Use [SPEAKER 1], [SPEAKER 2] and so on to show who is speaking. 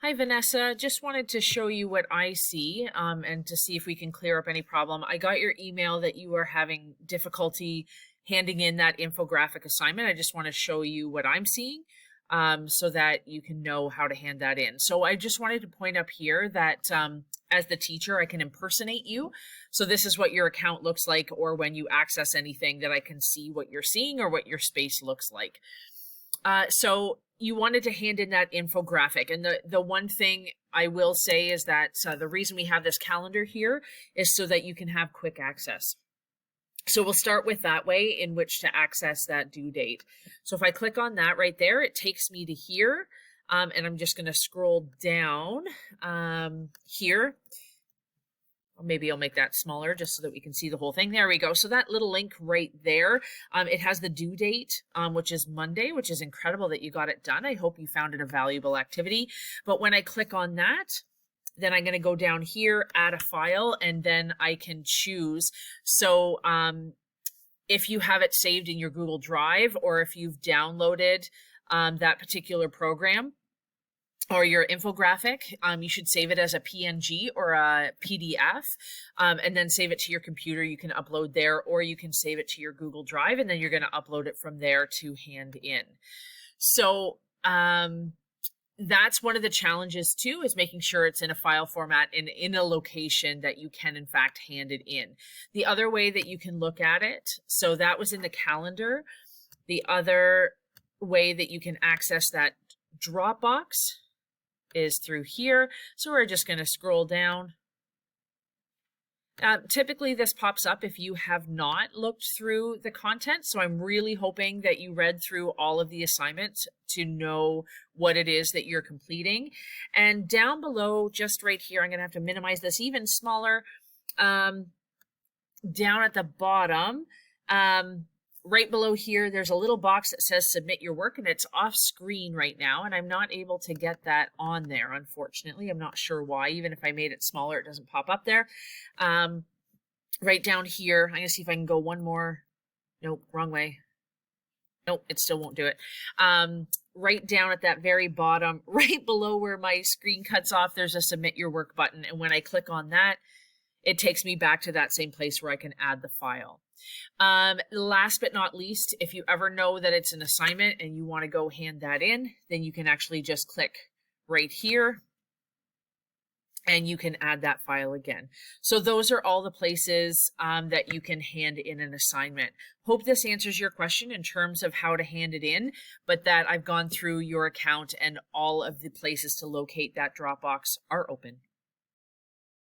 [SPEAKER 1] Hi, Vanessa. Just wanted to show you what I see and to see if we can clear up any problem. I got your email that you are having difficulty handing in that infographic assignment. I just want to show you what I'm seeing so that you can know how to hand that in. So I just wanted to point up here that as the teacher, I can impersonate you. So this is what your account looks like, or when you access anything that I can see what you're seeing or what your space looks like. So you wanted to hand in that infographic. And the one thing I will say is that the reason we have this calendar here is so that you can have quick access. So we'll start with that way in which to access that due date. So if I click on that right there, it takes me to here. And I'm just going to scroll down here. Maybe I'll make that smaller just so that we can see the whole thing. There we go. So that little link right there, it has the due date, which is Monday, which is incredible that you got it done. I hope you found it a valuable activity. But when I click on that, then I'm going to go down here, add a file, and then I can choose. So if you have it saved in your Google Drive, or if you've downloaded that particular program, or your infographic, you should save it as a PNG or a PDF, and then save it to your computer. You can upload there, or you can save it to your Google Drive, and then you're going to upload it from there to hand in. So that's one of the challenges too, is making sure it's in a file format and in a location that you can in fact hand it in. The other way that you can look at it, so that was in the calendar. The other way that you can access that Dropbox is through here. So we're just going to scroll down. Typically this pops up if you have not looked through the content. So I'm really hoping that you read through all of the assignments to know what it is that you're completing. And down below, just right here, I'm going to have to minimize this even smaller. Down at the bottom, right below here, there's a little box that says submit your work, and it's off screen right now, and I'm not able to get that on there, unfortunately. I'm not sure why. Even if I made it smaller, it doesn't pop up there. Right down here, I'm going to see if I can go one more. Nope, wrong way. Nope, it still won't do it. Right down at that very bottom, right below where my screen cuts off, there's a submit your work button, and when I click on that, it takes me back to that same place where I can add the file. Last but not least, if you ever know that it's an assignment and you want to go hand that in, then you can actually just click right here and you can add that file again. So those are all the places that you can hand in an assignment. Hope this answers your question in terms of how to hand it in, but that I've gone through your account and all of the places to locate that Dropbox are open.